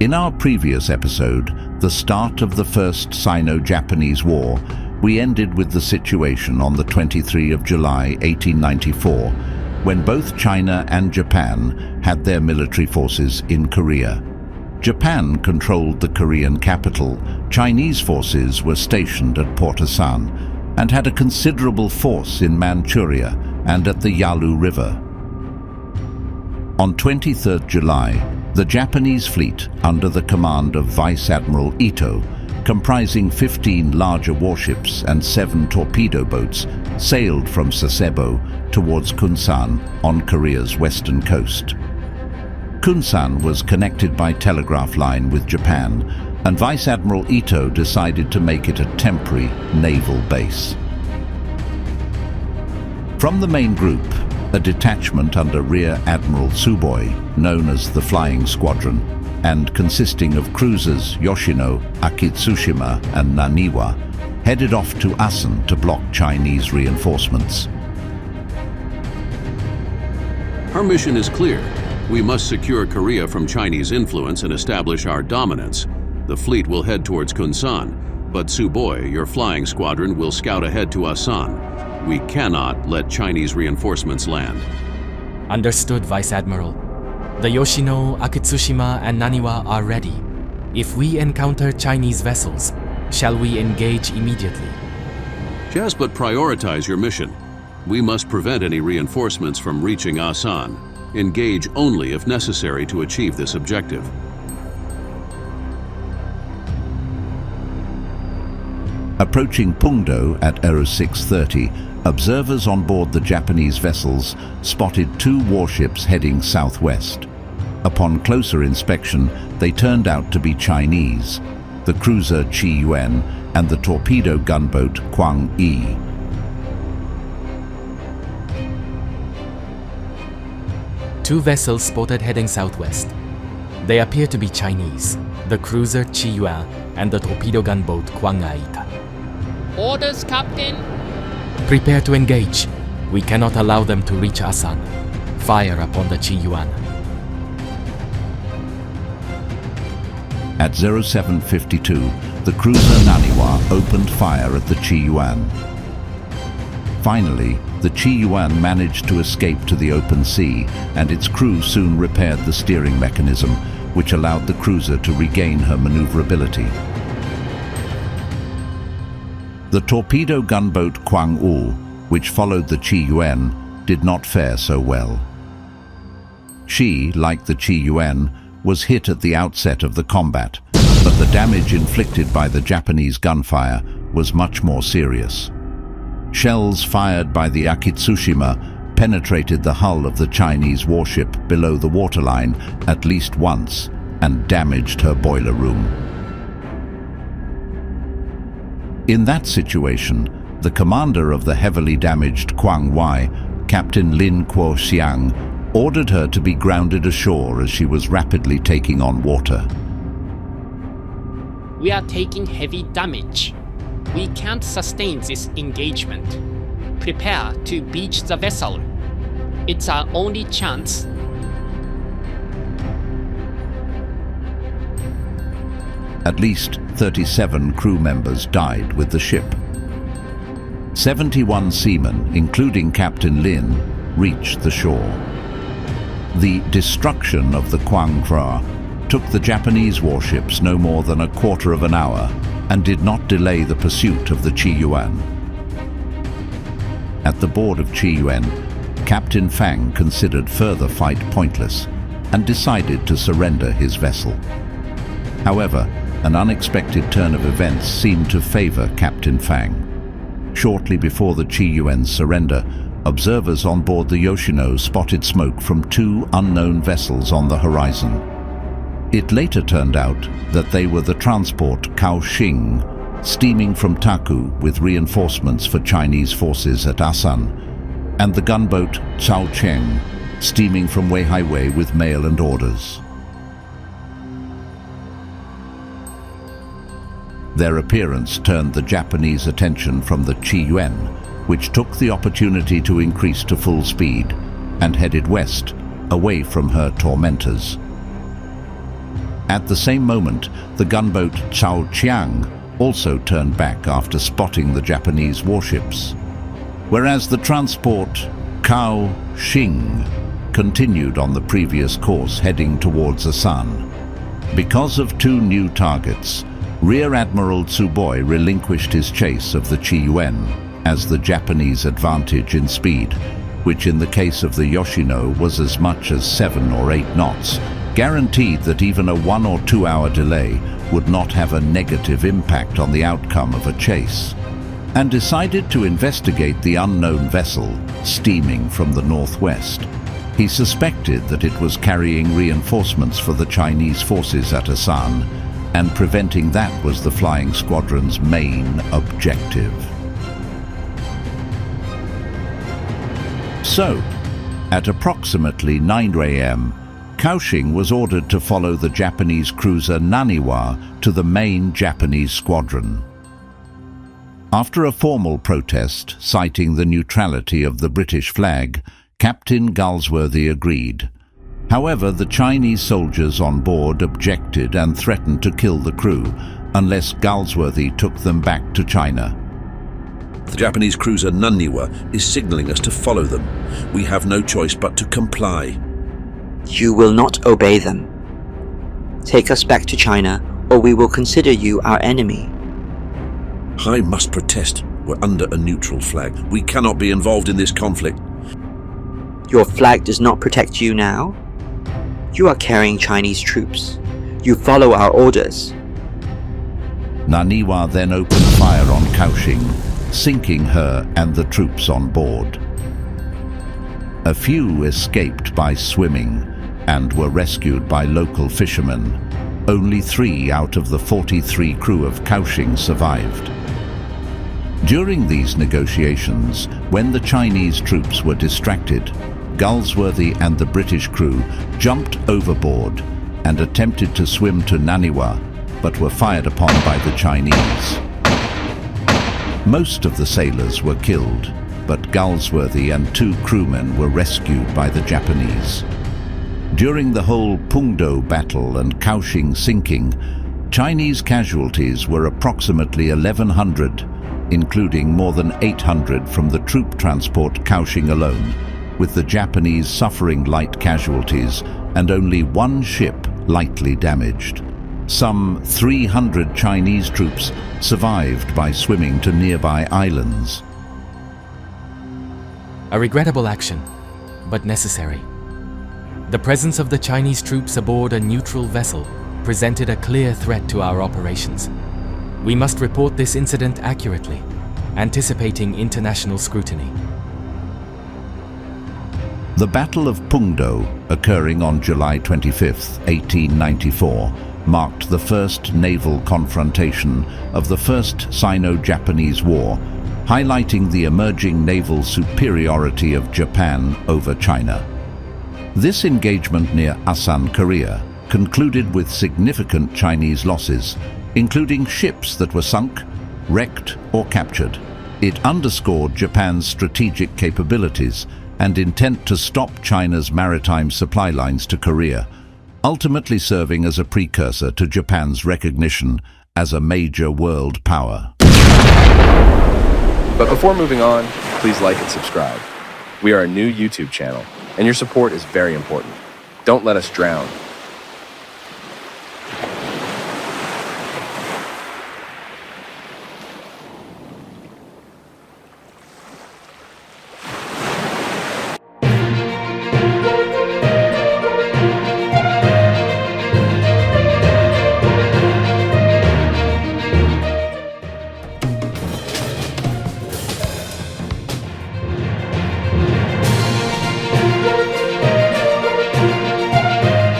In our previous episode, the start of the First Sino-Japanese War, we ended with the situation on the 23rd of July 1894, when both China and Japan had their military forces in Korea. Japan controlled the Korean capital, Chinese forces were stationed at Port Asan, and had a considerable force in Manchuria and at the Yalu River. On 23rd July, the Japanese fleet, under the command of Vice Admiral Ito, comprising 15 larger warships and 7 torpedo boats, sailed from Sasebo towards Kunsan on Korea's western coast. Kunsan was connected by telegraph line with Japan, and Vice Admiral Ito decided to make it a temporary naval base. From the main group, a detachment under Rear Admiral Tsuboi, known as the Flying Squadron, and consisting of cruisers Yoshino, Akitsushima and Naniwa, headed off to Asan to block Chinese reinforcements. Our mission is clear. We must secure Korea from Chinese influence and establish our dominance. The fleet will head towards Kunsan, but Tsuboi, your flying squadron, will scout ahead to Asan. We cannot let Chinese reinforcements land. Understood, Vice Admiral. The Yoshino, Akitsushima and Naniwa are ready. If we encounter Chinese vessels, shall we engage immediately? Just but prioritize your mission. We must prevent any reinforcements from reaching Asan. Engage only if necessary to achieve this objective. Approaching Pungdo at 0630, observers on board the Japanese vessels spotted 2 warships heading southwest. Upon closer inspection, they turned out to be Chinese, the cruiser Qi Yuan and the torpedo gunboat Kwang Yi. Two vessels spotted heading southwest. They appear to be Chinese, the cruiser Qi Yuan and the torpedo gunboat Kwang Yi. Orders, Captain. Prepare to engage. We cannot allow them to reach Asan. Fire upon the Qi Yuan. At 0752, the cruiser Naniwa opened fire at the Qi Yuan. Finally, the Qi Yuan managed to escape to the open sea, and its crew soon repaired the steering mechanism, which allowed the cruiser to regain her maneuverability. The torpedo gunboat Kwang U, which followed the Qi Yuan, did not fare so well. She, like the Qi Yuan, was hit at the outset of the combat, but the damage inflicted by the Japanese gunfire was much more serious. Shells fired by the Akitsushima penetrated the hull of the Chinese warship below the waterline at least once and damaged her boiler room. In that situation, the commander of the heavily damaged Kwang Wai, Captain Lin Kuo Xiang, ordered her to be grounded ashore as she was rapidly taking on water. We are taking heavy damage. We can't sustain this engagement. Prepare to beach the vessel. It's our only chance. At least 37 crew members died with the ship. 71 seamen, including Captain Lin, reached the shore. The destruction of the Kwang Kra took the Japanese warships no more than a quarter of an hour and did not delay the pursuit of the Qi Yuan. At the board of Qi Yuan, Captain Fang considered further fight pointless and decided to surrender his vessel. However, an unexpected turn of events seemed to favor Captain Fang. Shortly before the Qi Yuan's surrender, observers on board the Yoshino spotted smoke from 2 unknown vessels on the horizon. It later turned out that they were the transport Kaohsiung, steaming from Taku with reinforcements for Chinese forces at Asan, and the gunboat Cao Cheng, steaming from Weihaiwei with mail and orders. Their appearance turned the Japanese attention from the Qi Yuan, which took the opportunity to increase to full speed and headed west, away from her tormentors. At the same moment, the gunboat Qiang also turned back after spotting the Japanese warships, whereas the transport Qing continued on the previous course heading towards Asan. Because of two new targets, Rear Admiral Tsuboi relinquished his chase of the Qiyuan as the Japanese advantage in speed, which in the case of the Yoshino was as much as 7 or 8 knots, guaranteed that even a 1 or 2 hour delay would not have a negative impact on the outcome of a chase, and decided to investigate the unknown vessel steaming from the northwest. He suspected that it was carrying reinforcements for the Chinese forces at Asan, and preventing that was the flying squadron's main objective. So, at approximately 9 a.m., Qing was ordered to follow the Japanese cruiser Naniwa to the main Japanese squadron. After a formal protest citing the neutrality of the British flag, Captain Galsworthy agreed. However, the Chinese soldiers on board objected and threatened to kill the crew unless Galsworthy took them back to China. The Japanese cruiser Naniwa is signaling us to follow them. We have no choice but to comply. You will not obey them. Take us back to China, or we will consider you our enemy. I must protest. We're under a neutral flag. We cannot be involved in this conflict. Your flag does not protect you now. You are carrying Chinese troops. You follow our orders. Naniwa then opened fire on Qing, sinking her and the troops on board. A few escaped by swimming and were rescued by local fishermen. Only 3 out of the 43 crew of Qing survived. During these negotiations, when the Chinese troops were distracted, Galsworthy and the British crew jumped overboard and attempted to swim to Naniwa, but were fired upon by the Chinese. Most of the sailors were killed, but Galsworthy and 2 crewmen were rescued by the Japanese. During the whole Pungdo battle and Qing sinking, Chinese casualties were approximately 1,100, including more than 800 from the troop transport Qing alone, with the Japanese suffering light casualties and only 1 ship lightly damaged. Some 300 Chinese troops survived by swimming to nearby islands. A regrettable action, but necessary. The presence of the Chinese troops aboard a neutral vessel presented a clear threat to our operations. We must report this incident accurately, anticipating international scrutiny. The Battle of Pungdo, occurring on July 25, 1894, marked the first naval confrontation of the First Sino-Japanese War, highlighting the emerging naval superiority of Japan over China. This engagement near Asan, Korea, concluded with significant Chinese losses, including ships that were sunk, wrecked, or captured. It underscored Japan's strategic capabilities and intent to stop China's maritime supply lines to Korea, ultimately serving as a precursor to Japan's recognition as a major world power. But before moving on, please like and subscribe. We are a new YouTube channel, and your support is very important. Don't let us drown.